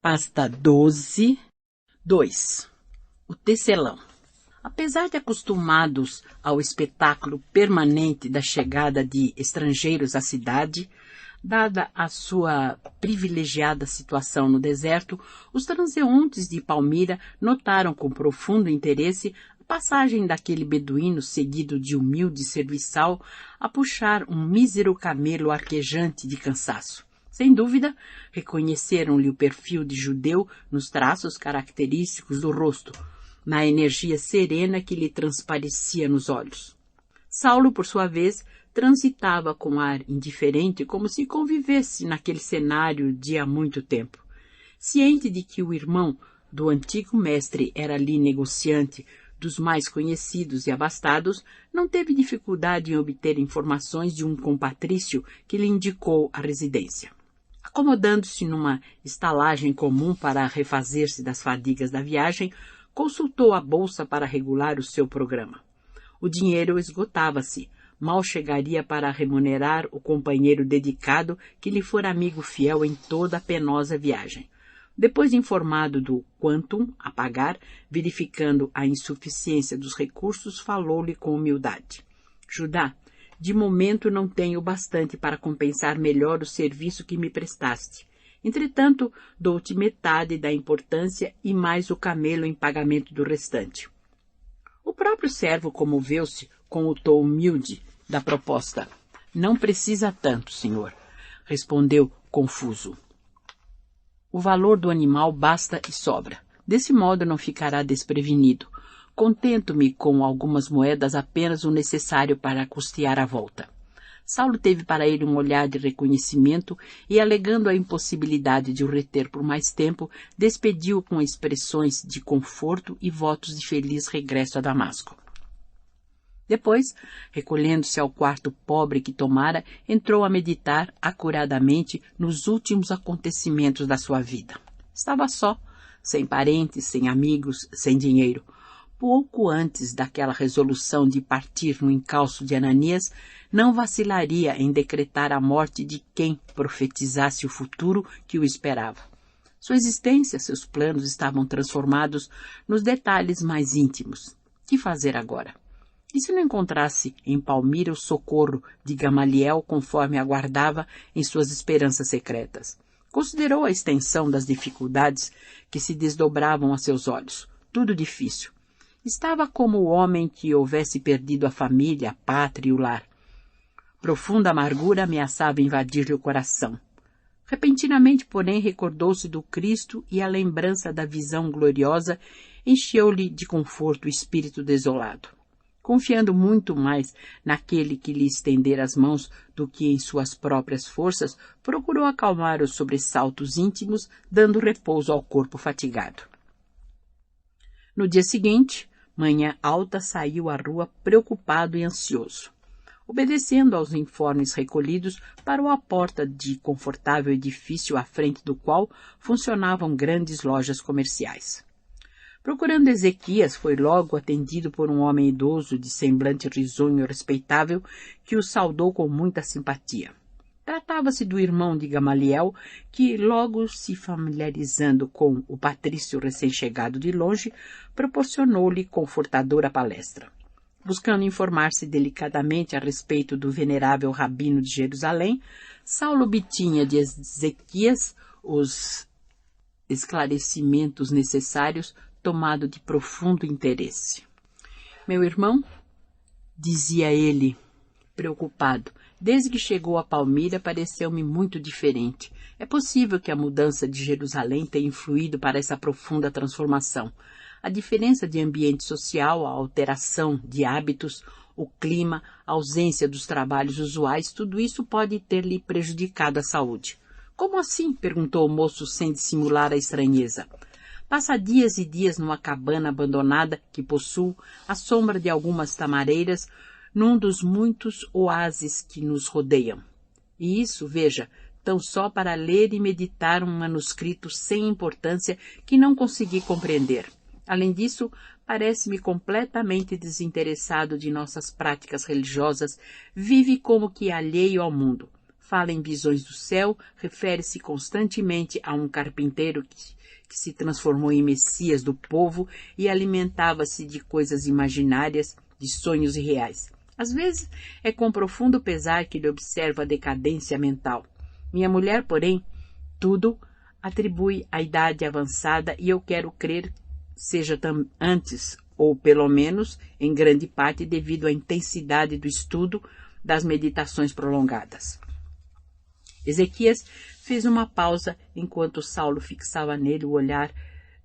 Pasta 12, 2. O tecelão. Apesar de acostumados ao espetáculo permanente da chegada de estrangeiros à cidade, dada a sua privilegiada situação no deserto, os transeuntes de Palmira notaram com profundo interesse a passagem daquele beduíno seguido de humilde serviçal a puxar um mísero camelo arquejante de cansaço. Sem dúvida, reconheceram-lhe o perfil de judeu nos traços característicos do rosto, na energia serena que lhe transparecia nos olhos. Saulo, por sua vez, transitava com ar indiferente, como se convivesse naquele cenário de há muito tempo. Ciente de que o irmão do antigo mestre era ali negociante dos mais conhecidos e abastados, não teve dificuldade em obter informações de um compatrício que lhe indicou a residência. Acomodando-se numa estalagem comum para refazer-se das fadigas da viagem, consultou a bolsa para regular o seu programa. O dinheiro esgotava-se. Mal chegaria para remunerar o companheiro dedicado que lhe fora amigo fiel em toda a penosa viagem. Depois informado do quantum a pagar, verificando a insuficiência dos recursos, falou-lhe com humildade. Judá, de momento não tenho bastante para compensar melhor o serviço que me prestaste. Entretanto, dou-te metade da importância e mais o camelo em pagamento do restante. O próprio servo comoveu-se com o tom humilde da proposta. Não precisa tanto, senhor, respondeu confuso. O valor do animal basta e sobra. Desse modo não ficará desprevenido. Contento-me com algumas moedas, apenas o necessário para custear a volta. Saulo teve para ele um olhar de reconhecimento e, alegando a impossibilidade de o reter por mais tempo, despediu-o com expressões de conforto e votos de feliz regresso a Damasco. Depois, recolhendo-se ao quarto pobre que tomara, entrou a meditar acuradamente nos últimos acontecimentos da sua vida. Estava só, sem parentes, sem amigos, sem dinheiro. Pouco antes daquela resolução de partir no encalço de Ananias, não vacilaria em decretar a morte de quem profetizasse o futuro que o esperava. Sua existência, seus planos estavam transformados nos detalhes mais íntimos. Que fazer agora? E se não encontrasse em Palmira o socorro de Gamaliel conforme aguardava em suas esperanças secretas? Considerou a extensão das dificuldades que se desdobravam a seus olhos. Tudo difícil. Estava como o homem que houvesse perdido a família, a pátria e o lar. Profunda amargura ameaçava invadir-lhe o coração. Repentinamente, porém, recordou-se do Cristo e a lembrança da visão gloriosa encheu-lhe de conforto o espírito desolado. Confiando muito mais naquele que lhe estendera as mãos do que em suas próprias forças, procurou acalmar os sobressaltos íntimos, dando repouso ao corpo fatigado. No dia seguinte, manhã alta, saiu à rua preocupado e ansioso. Obedecendo aos informes recolhidos, parou à porta de confortável edifício à frente do qual funcionavam grandes lojas comerciais. Procurando Ezequias, foi logo atendido por um homem idoso de semblante risonho e respeitável que o saudou com muita simpatia. Tratava-se do irmão de Gamaliel, que, logo se familiarizando com o patrício recém-chegado de longe, proporcionou-lhe confortadora palestra. Buscando informar-se delicadamente a respeito do venerável rabino de Jerusalém, Saulo obtinha de Ezequias os esclarecimentos necessários, tomado de profundo interesse. Meu irmão, dizia ele, preocupado, desde que chegou a Palmira pareceu-me muito diferente. É possível que a mudança de Jerusalém tenha influído para essa profunda transformação. A diferença de ambiente social, a alteração de hábitos, o clima, a ausência dos trabalhos usuais, tudo isso pode ter-lhe prejudicado a saúde. Como assim? Perguntou o moço sem dissimular a estranheza. Passa dias e dias numa cabana abandonada que possuo, à sombra de algumas tamareiras, num dos muitos oásis que nos rodeiam. E isso, veja, tão só para ler e meditar um manuscrito sem importância que não consegui compreender. Além disso, parece-me completamente desinteressado de nossas práticas religiosas, vive como que alheio ao mundo. fala em visões do céu, refere-se constantemente a um carpinteiro que se transformou em Messias do povo e alimentava-se de coisas imaginárias, de sonhos irreais. Às vezes, é com profundo pesar que ele observa a decadência mental. Minha mulher, porém, tudo atribui à idade avançada e eu quero crer seja antes, ou pelo menos, em grande parte, devido à intensidade do estudo das meditações prolongadas. Ezequias fez uma pausa enquanto Saulo fixava nele o olhar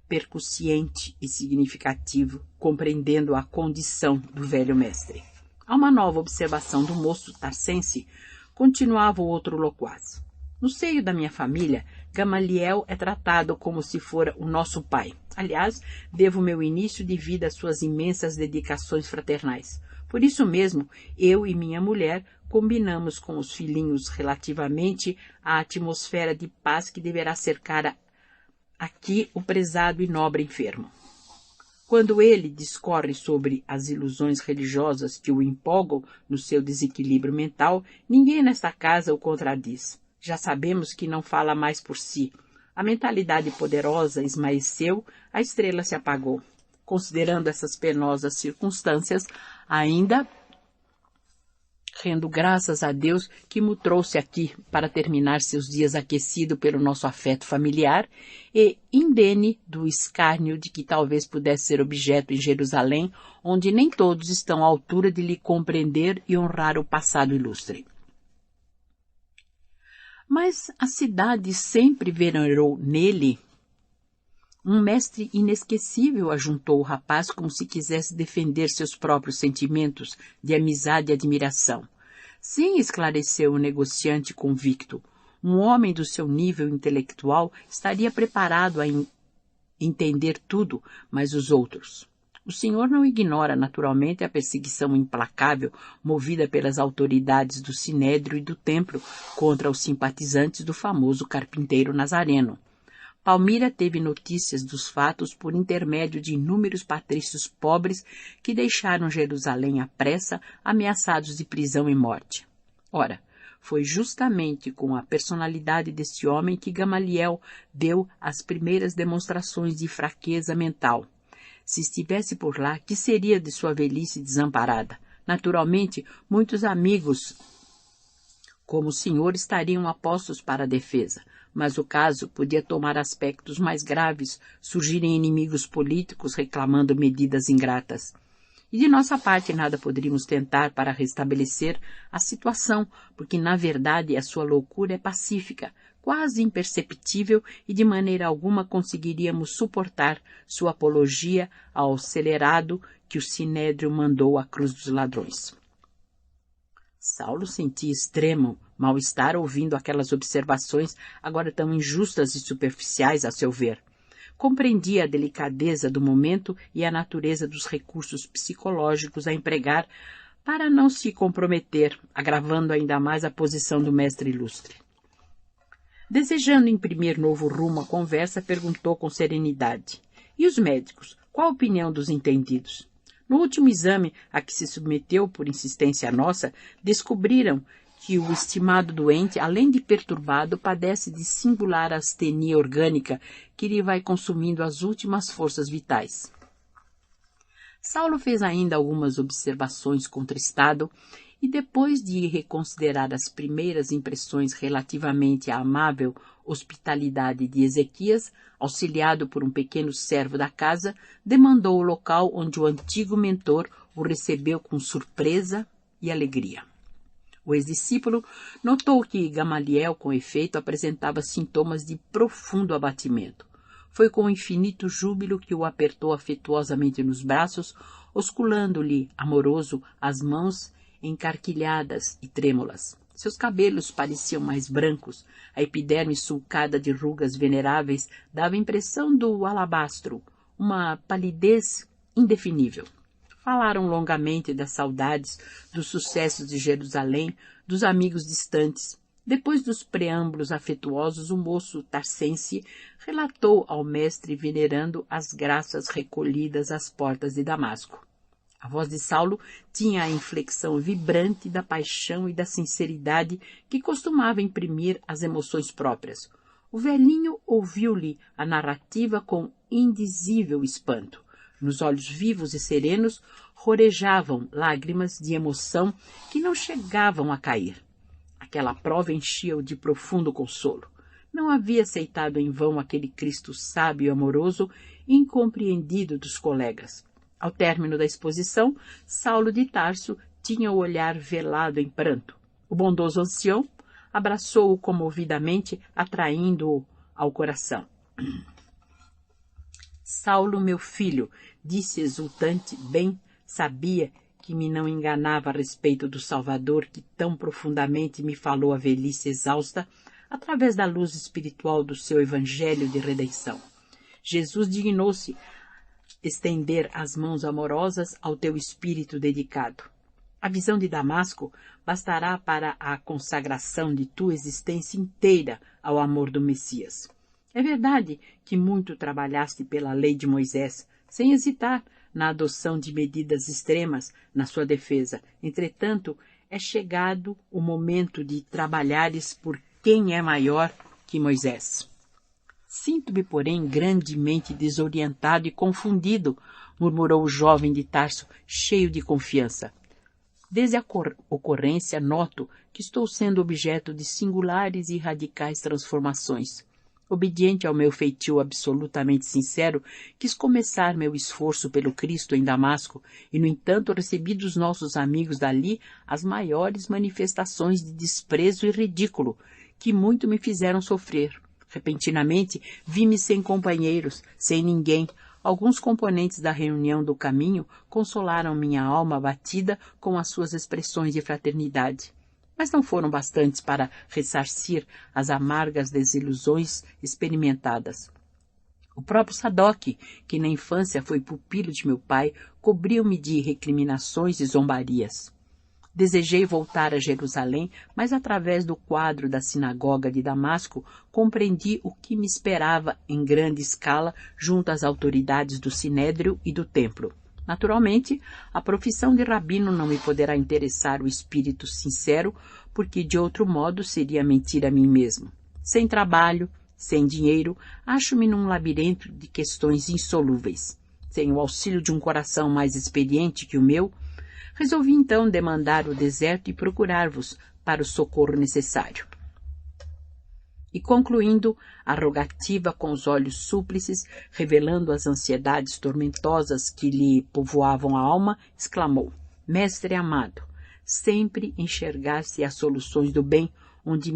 percussiente e significativo, compreendendo a condição do velho mestre. A uma nova observação do moço tarcense, continuava o outro loquaz. No seio da minha família, Gamaliel é tratado como se fora o nosso pai. Aliás, devo meu início de vida às suas imensas dedicações fraternais. Por isso mesmo, eu e minha mulher combinamos com os filhinhos relativamente à atmosfera de paz que deverá cercar aqui o prezado e nobre enfermo. Quando ele discorre sobre as ilusões religiosas que o empolgam no seu desequilíbrio mental, ninguém nesta casa o contradiz. Já sabemos que não fala mais por si. A mentalidade poderosa esmaeceu, a estrela se apagou. Considerando essas penosas circunstâncias, ainda rendo graças a Deus que me trouxe aqui para terminar seus dias aquecido pelo nosso afeto familiar e indene do escárnio de que talvez pudesse ser objeto em Jerusalém, onde nem todos estão à altura de lhe compreender e honrar o passado ilustre. Mas a cidade sempre venerou nele um mestre inesquecível, ajuntou o rapaz como se quisesse defender seus próprios sentimentos de amizade e admiração. Sim, esclareceu o negociante convicto, um homem do seu nível intelectual estaria preparado a entender tudo, mas os outros. O senhor não ignora naturalmente a perseguição implacável movida pelas autoridades do Sinédrio e do Templo contra os simpatizantes do famoso carpinteiro Nazareno. Palmira teve notícias dos fatos por intermédio de inúmeros patrícios pobres que deixaram Jerusalém à pressa, ameaçados de prisão e morte. Ora, foi justamente com a personalidade deste homem que Gamaliel deu as primeiras demonstrações de fraqueza mental. Se estivesse por lá, que seria de sua velhice desamparada? Naturalmente, muitos amigos como o senhor estariam apostos para a defesa, mas o caso podia tomar aspectos mais graves, surgirem inimigos políticos reclamando medidas ingratas. E de nossa parte nada poderíamos tentar para restabelecer a situação, porque na verdade a sua loucura é pacífica, quase imperceptível e de maneira alguma conseguiríamos suportar sua apologia ao celerado que o Sinédrio mandou à cruz dos ladrões. Saulo sentia extremo mal-estar ouvindo aquelas observações agora tão injustas e superficiais a seu ver. Compreendia a delicadeza do momento e a natureza dos recursos psicológicos a empregar para não se comprometer, agravando ainda mais a posição do mestre ilustre. Desejando imprimir novo rumo à conversa, perguntou com serenidade: "E os médicos? Qual a opinião dos entendidos?" No último exame a que se submeteu por insistência nossa, descobriram que o estimado doente, além de perturbado, padece de singular astenia orgânica que lhe vai consumindo as últimas forças vitais. Saulo fez ainda algumas observações contristado e depois de reconsiderar as primeiras impressões relativamente à amável hospitalidade de Ezequias, auxiliado por um pequeno servo da casa, demandou o local onde o antigo mentor o recebeu com surpresa e alegria. O ex-discípulo notou que Gamaliel, com efeito, apresentava sintomas de profundo abatimento. Foi com infinito júbilo que o apertou afetuosamente nos braços, osculando-lhe, amoroso, as mãos encarquilhadas e trêmulas. Seus cabelos pareciam mais brancos, a epiderme sulcada de rugas veneráveis dava impressão do alabastro, uma palidez indefinível. Falaram longamente das saudades, dos sucessos de Jerusalém, dos amigos distantes. Depois dos preâmbulos afetuosos, o moço tarcense relatou ao mestre venerando as graças recolhidas às portas de Damasco. A voz de Saulo tinha a inflexão vibrante da paixão e da sinceridade que costumava imprimir as emoções próprias. O velhinho ouviu-lhe a narrativa com indizível espanto. Nos olhos vivos e serenos rorejavam lágrimas de emoção que não chegavam a cair. Aquela prova enchia-o de profundo consolo. Não havia aceitado em vão aquele Cristo sábio e amoroso, incompreendido dos colegas. Ao término da exposição, Saulo de Tarso tinha o olhar velado em pranto. O bondoso ancião abraçou-o comovidamente, atraindo-o ao coração. Saulo, meu filho, disse exultante, bem sabia que me não enganava a respeito do Salvador que tão profundamente me falou a velhice exausta através da luz espiritual do seu evangelho de redenção. Jesus dignou-se estender as mãos amorosas ao teu espírito dedicado. A visão de Damasco bastará para a consagração de tua existência inteira ao amor do Messias. É verdade que muito trabalhaste pela lei de Moisés, sem hesitar na adoção de medidas extremas na sua defesa. Entretanto, é chegado o momento de trabalhares por quem é maior que Moisés. Sinto-me, porém, grandemente desorientado e confundido, murmurou o jovem de Tarso, cheio de confiança. Desde a ocorrência, noto que estou sendo objeto de singulares e radicais transformações. Obediente ao meu feitio absolutamente sincero, quis começar meu esforço pelo Cristo em Damasco e, no entanto, recebi dos nossos amigos dali as maiores manifestações de desprezo e ridículo, que muito me fizeram sofrer. Repentinamente, vi-me sem companheiros, sem ninguém. Alguns componentes da reunião do caminho consolaram minha alma abatida com as suas expressões de fraternidade. Mas não foram bastantes para ressarcir as amargas desilusões experimentadas. O próprio Sadoc, que na infância foi pupilo de meu pai, cobriu-me de recriminações e zombarias. Desejei voltar a Jerusalém, mas através do quadro da sinagoga de Damasco, compreendi o que me esperava em grande escala junto às autoridades do Sinédrio e do Templo. Naturalmente, a profissão de rabino não me poderá interessar o espírito sincero, porque de outro modo seria mentir a mim mesmo. Sem trabalho, sem dinheiro, acho-me num labirinto de questões insolúveis. Sem o auxílio de um coração mais experiente que o meu, resolvi então demandar o deserto e procurar-vos para o socorro necessário. E concluindo a rogativa com os olhos súplices, revelando as ansiedades tormentosas que lhe povoavam a alma, exclamou: Mestre amado, sempre enxergar-se as soluções do bem onde